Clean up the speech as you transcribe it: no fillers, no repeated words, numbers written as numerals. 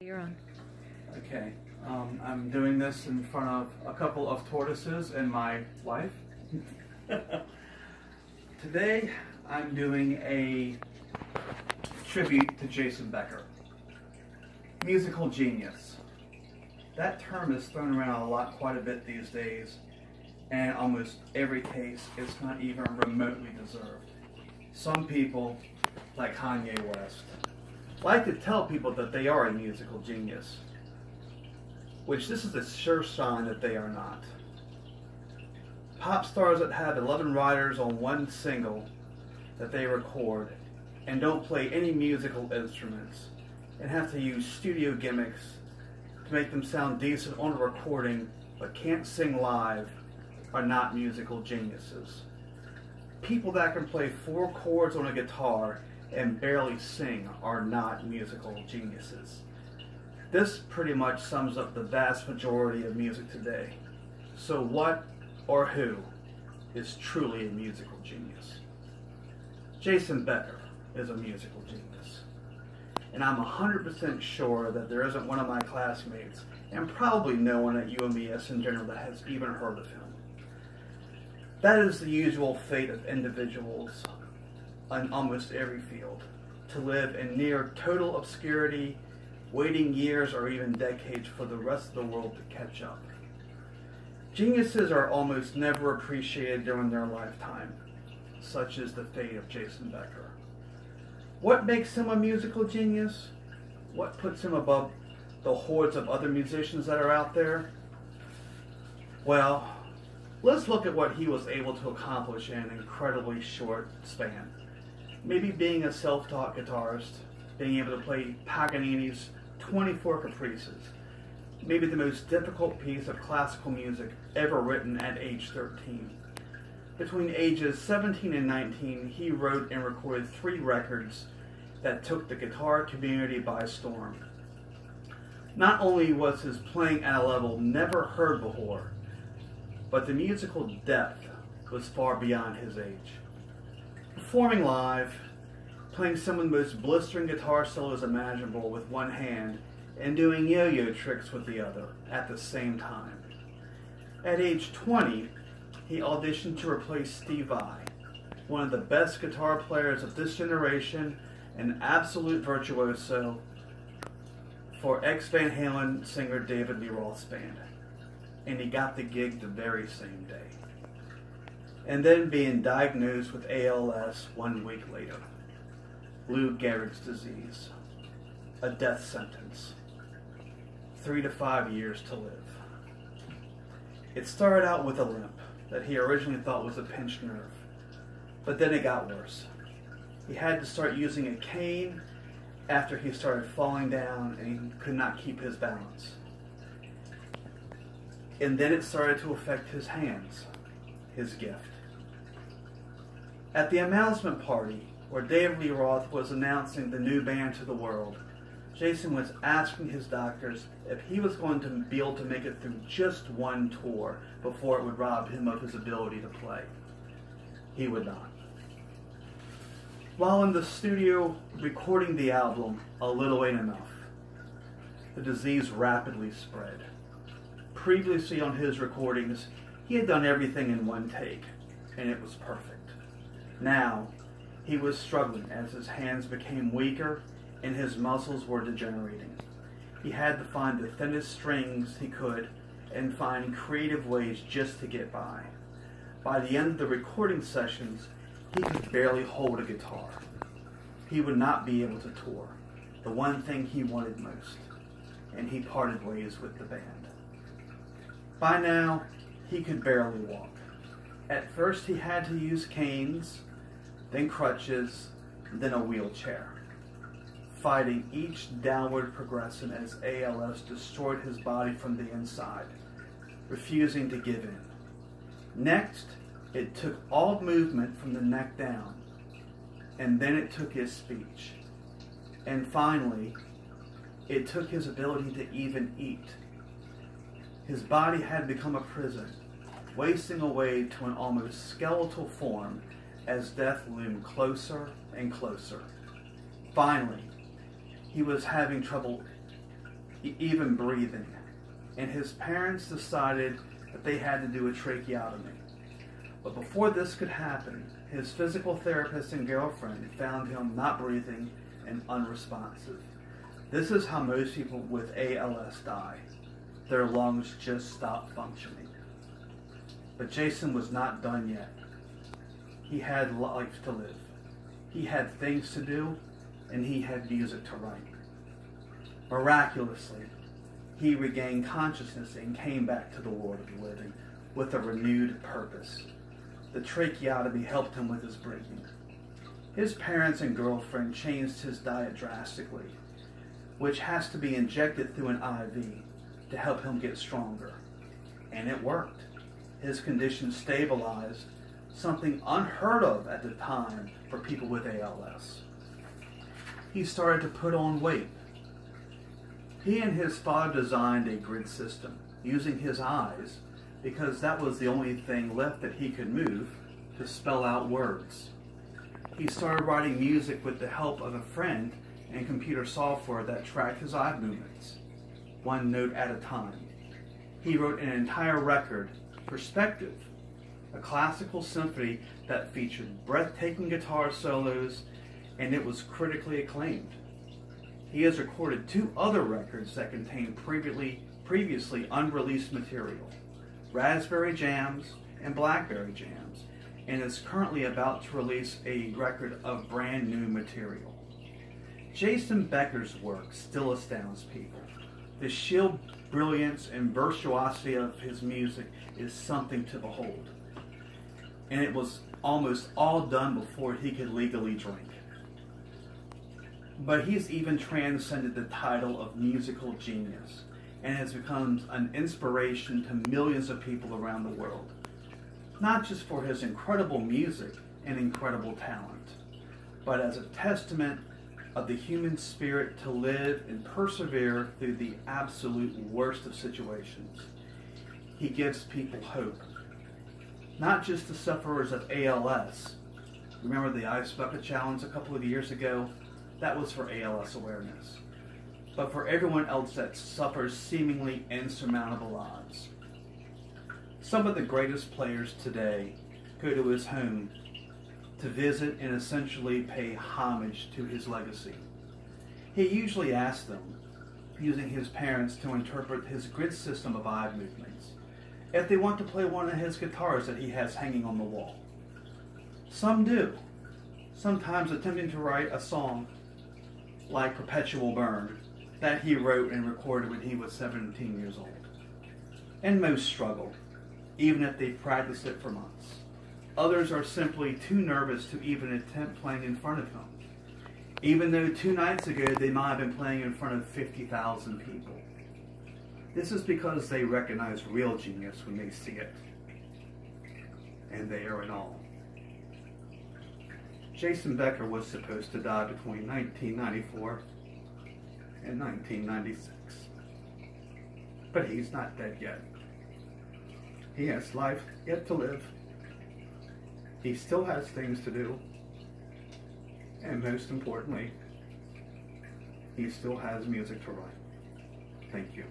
You're on. Okay, I'm doing this in front of a couple of tortoises and my wife. Today, I'm doing a tribute to Jason Becker. Musical genius. That term is thrown around quite a bit these days, and in almost every case, it's not even remotely deserved. Some people, like Kanye West, like to tell people that they are a musical genius, which this is a sure sign that they are not. Pop stars that have 11 writers on one single that they record and don't play any musical instruments and have to use studio gimmicks to make them sound decent on a recording but can't sing live are not musical geniuses. People that can play 4 chords on a guitar and barely sing are not musical geniuses. This pretty much sums up the vast majority of music today. So what or who is truly a musical genius? Jason Becker is a musical genius. And I'm 100% sure that there isn't one of my classmates, and probably no one at UMES in general, that has even heard of him. That is the usual fate of individuals in almost every field, to live in near total obscurity, waiting years or even decades for the rest of the world to catch up. Geniuses are almost never appreciated during their lifetime, such is the fate of Jason Becker. What makes him a musical genius? What puts him above the hordes of other musicians that are out there? Well, let's look at what he was able to accomplish in an incredibly short span. Maybe being a self-taught guitarist, being able to play Paganini's 24 Caprices, maybe the most difficult piece of classical music ever written at age 13. Between ages 17 and 19, he wrote and recorded 3 records that took the guitar community by storm. Not only was his playing at a level never heard before, but the musical depth was far beyond his age. Performing live, playing some of the most blistering guitar solos imaginable with one hand, and doing yo-yo tricks with the other at the same time. At age 20, he auditioned to replace Steve Vai, one of the best guitar players of this generation, an absolute virtuoso, for ex-Van Halen singer David Lee Roth's band. And he got the gig the very same day. And then being diagnosed with ALS 1 week later. Lou Gehrig's disease. A death sentence. 3 to 5 years to live. It started out with a limp that he originally thought was a pinched nerve. But then it got worse. He had to start using a cane after he started falling down and he could not keep his balance. And then it started to affect his hands, his gift. At the announcement party, where David Lee Roth was announcing the new band to the world, Jason was asking his doctors if he was going to be able to make it through just one tour before it would rob him of his ability to play. He would not. While in the studio recording the album, A Little Ain't Enough, the disease rapidly spread. Previously on his recordings, he had done everything in one take, and it was perfect. Now, he was struggling as his hands became weaker and his muscles were degenerating. He had to find the thinnest strings he could and find creative ways just to get by. By the end of the recording sessions, he could barely hold a guitar. He would not be able to tour, the one thing he wanted most, and he parted ways with the band. By now, he could barely walk. At first, he had to use canes, then crutches, then a wheelchair, fighting each downward progression as ALS destroyed his body from the inside, refusing to give in. Next, it took all movement from the neck down, and then it took his speech. And finally, it took his ability to even eat. His body had become a prison, wasting away to an almost skeletal form as death loomed closer and closer. Finally, he was having trouble even breathing. And his parents decided that they had to do a tracheotomy. But before this could happen, his physical therapist and girlfriend found him not breathing and unresponsive. This is how most people with ALS die. Their lungs just stop functioning. But Jason was not done yet. He had life to live. He had things to do, and he had music to write. Miraculously, he regained consciousness and came back to the world of the living with a renewed purpose. The tracheotomy helped him with his breathing. His parents and girlfriend changed his diet drastically, which has to be injected through an IV to help him get stronger. And it worked. His condition stabilized, something unheard of at the time for people with ALS. He started to put on weight. He and his father designed a grid system using his eyes because that was the only thing left that he could move to spell out words. He started writing music with the help of a friend and computer software that tracked his eye movements, one note at a time. He wrote an entire record, Perspective, a classical symphony that featured breathtaking guitar solos, and it was critically acclaimed. He has recorded 2 other records that contain previously unreleased material, Raspberry Jams and Blackberry Jams, and is currently about to release a record of brand new material. Jason Becker's work still astounds people. The sheer brilliance and virtuosity of his music is something to behold. And it was almost all done before he could legally drink. But he's even transcended the title of musical genius and has become an inspiration to millions of people around the world. Not just for his incredible music and incredible talent, but as a testament of the human spirit to live and persevere through the absolute worst of situations. He gives people hope. Not just the sufferers of ALS. Remember the Ice Bucket Challenge a couple of years ago? That was for ALS awareness. But for everyone else that suffers seemingly insurmountable odds. Some of the greatest players today go to his home to visit and essentially pay homage to his legacy. He usually asks them, using his parents to interpret his grid system of eye movements, if they want to play one of his guitars that he has hanging on the wall. Some do, sometimes attempting to write a song like Perpetual Burn that he wrote and recorded when he was 17 years old. And most struggle, even if they've practiced it for months. Others are simply too nervous to even attempt playing in front of him, even though 2 nights ago they might have been playing in front of 50,000 people. This is because they recognize real genius when they see it, and they are in awe. Jason Becker was supposed to die between 1994 and 1996, but he's not dead yet. He has life yet to live. He still has things to do. And most importantly, he still has music to write. Thank you.